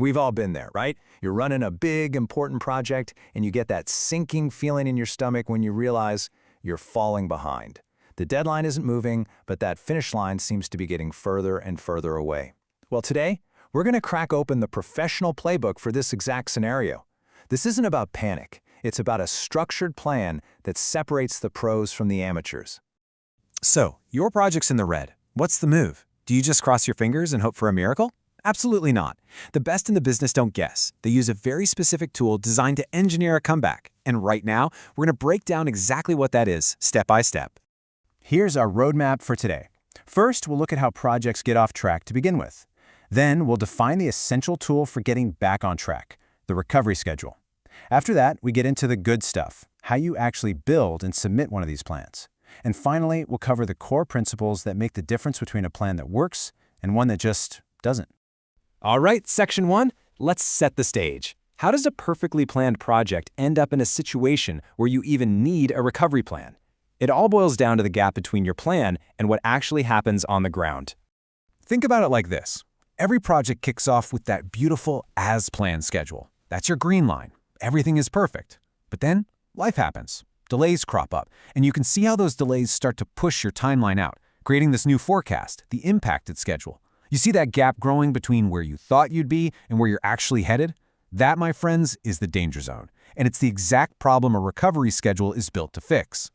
We've all been there, right? You're running a big, important project, and you get that sinking feeling in your stomach when you realize you're falling behind. The deadline isn't moving, but that finish line seems to be getting further and further away. Well, today, we're going to crack open the professional playbook for this exact scenario. This isn't about panic. It's about a structured plan that separates the pros from the amateurs. So, your project's in the red. What's the move? Do you just cross your fingers and hope for a miracle? Absolutely not. The best in the business don't guess. They use a very specific tool designed to engineer a comeback. And right now, we're going to break down exactly what that is, step by step. Here's our roadmap for today. First, we'll look at how projects get off track to begin with. Then, we'll define the essential tool for getting back on track, the recovery schedule. After that, we get into the good stuff, how you actually build and submit one of these plans. And finally, we'll cover the core principles that make the difference between a plan that works and one that just doesn't. All right, Section 1, let's set the stage. How does a perfectly planned project end up in a situation where you even need a recovery plan? It all boils down to the gap between your plan and what actually happens on the ground. Think about it like this. Every project kicks off with that beautiful as-planned schedule. That's your green line. Everything is perfect. But then, life happens. Delays crop up, and you can see how those delays start to push your timeline out, creating this new forecast, the impacted schedule. You see that gap growing between where you thought you'd be and where you're actually headed? That, my friends, is the danger zone, and it's the exact problem a recovery schedule is built to fix.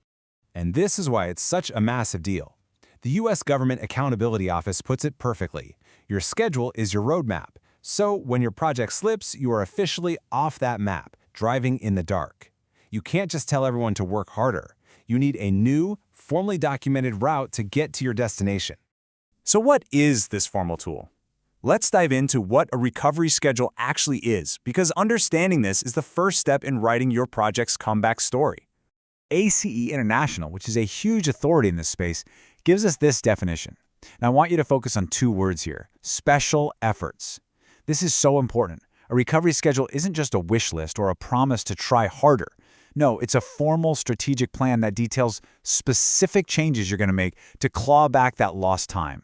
And this is why it's such a massive deal. The U.S. Government Accountability Office puts it perfectly. Your schedule is your roadmap. So when your project slips, you are officially off that map, driving in the dark. You can't just tell everyone to work harder. You need a new, formally documented route to get to your destination. So what is this formal tool? Let's dive into what a recovery schedule actually is, because understanding this is the first step in writing your project's comeback story. ACE International, which is a huge authority in this space, gives us this definition. And I want you to focus on two words here: special efforts. This is so important. A recovery schedule isn't just a wish list or a promise to try harder. No, it's a formal strategic plan that details specific changes you're going to make to claw back that lost time.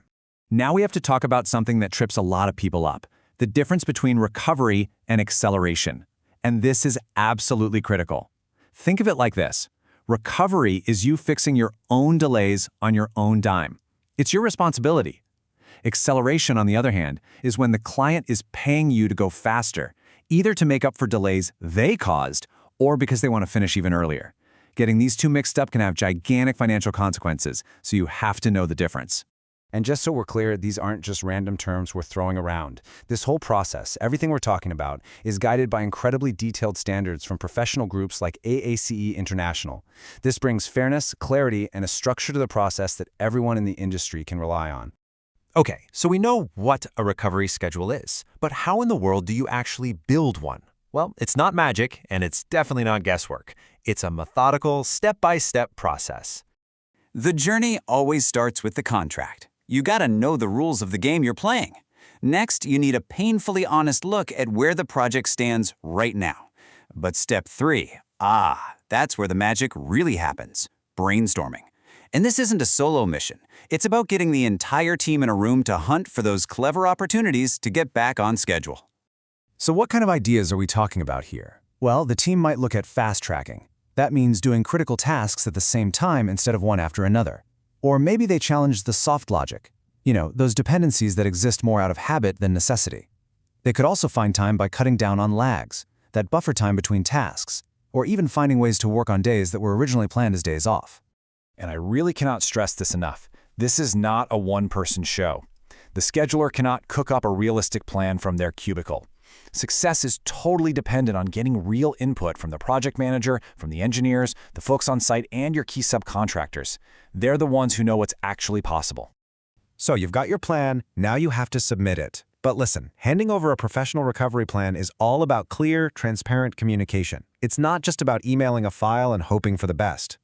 Now we have to talk about something that trips a lot of people up: the difference between recovery and acceleration. And this is absolutely critical. Think of it like this. Recovery is you fixing your own delays on your own dime. It's your responsibility. Acceleration, on the other hand, is when the client is paying you to go faster, either to make up for delays they caused or because they want to finish even earlier. Getting these two mixed up can have gigantic financial consequences, so you have to know the difference. And just so we're clear, these aren't just random terms we're throwing around. This whole process, everything we're talking about, is guided by incredibly detailed standards from professional groups like AACE International. This brings fairness, clarity, and a structure to the process that everyone in the industry can rely on. Okay, so we know what a recovery schedule is, but how in the world do you actually build one? Well, it's not magic, and it's definitely not guesswork. It's a methodical, step-by-step process. The journey always starts with the contract. You gotta know the rules of the game you're playing. Next, you need a painfully honest look at where the project stands right now. But step 3, that's where the magic really happens: brainstorming. And this isn't a solo mission. It's about getting the entire team in a room to hunt for those clever opportunities to get back on schedule. So what kind of ideas are we talking about here? Well, the team might look at fast tracking. That means doing critical tasks at the same time instead of one after another. Or maybe they challenge the soft logic. Those dependencies that exist more out of habit than necessity. They could also find time by cutting down on lags, that buffer time between tasks, or even finding ways to work on days that were originally planned as days off. And I really cannot stress this enough. This is not a one-person show. The scheduler cannot cook up a realistic plan from their cubicle. Success is totally dependent on getting real input from the project manager, from the engineers, the folks on site, and your key subcontractors. They're the ones who know what's actually possible. So you've got your plan, now you have to submit it. But listen, handing over a professional recovery plan is all about clear, transparent communication. It's not just about emailing a file and hoping for the best.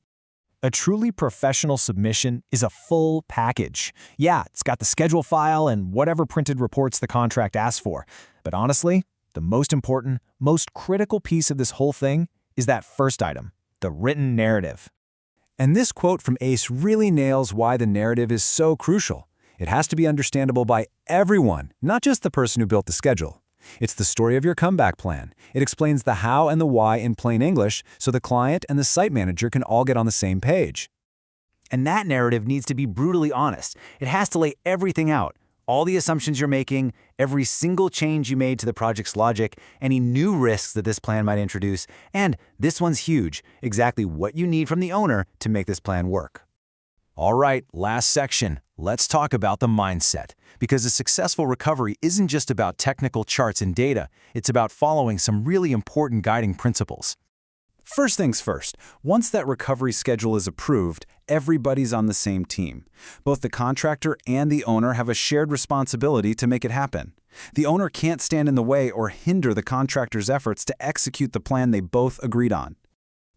A truly professional submission is a full package. Yeah, it's got the schedule file and whatever printed reports the contract asks for. But honestly, the most important, most critical piece of this whole thing is that first item, the written narrative. And this quote from Ace really nails why the narrative is so crucial. It has to be understandable by everyone, not just the person who built the schedule. It's the story of your comeback plan. It explains the how and the why in plain English so the client and the site manager can all get on the same page. And that narrative needs to be brutally honest. It has to lay everything out. All the assumptions you're making, every single change you made to the project's logic, any new risks that this plan might introduce, and this one's huge, exactly what you need from the owner to make this plan work. All right, last section. Let's talk about the mindset. Because a successful recovery isn't just about technical charts and data, it's about following some really important guiding principles. First things first, once that recovery schedule is approved, everybody's on the same team. Both the contractor and the owner have a shared responsibility to make it happen. The owner can't stand in the way or hinder the contractor's efforts to execute the plan they both agreed on.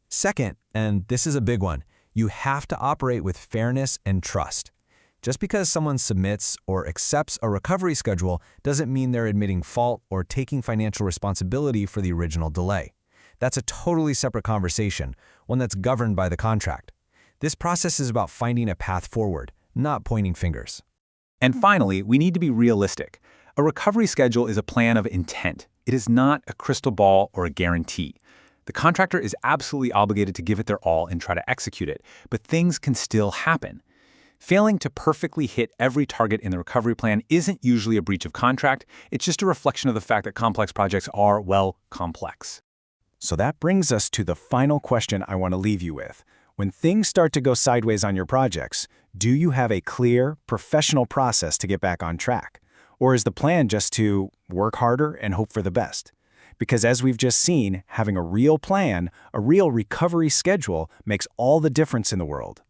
Second, and this is a big one, you have to operate with fairness and trust. Just because someone submits or accepts a recovery schedule doesn't mean they're admitting fault or taking financial responsibility for the original delay. That's a totally separate conversation, one that's governed by the contract. This process is about finding a path forward, not pointing fingers. And finally, we need to be realistic. A recovery schedule is a plan of intent. It is not a crystal ball or a guarantee. The contractor is absolutely obligated to give it their all and try to execute it, but things can still happen. Failing to perfectly hit every target in the recovery plan isn't usually a breach of contract. It's just a reflection of the fact that complex projects are, well, complex. So that brings us to the final question I want to leave you with. When things start to go sideways on your projects, do you have a clear, professional process to get back on track? Or is the plan just to work harder and hope for the best? Because as we've just seen, having a real plan, a real recovery schedule, makes all the difference in the world.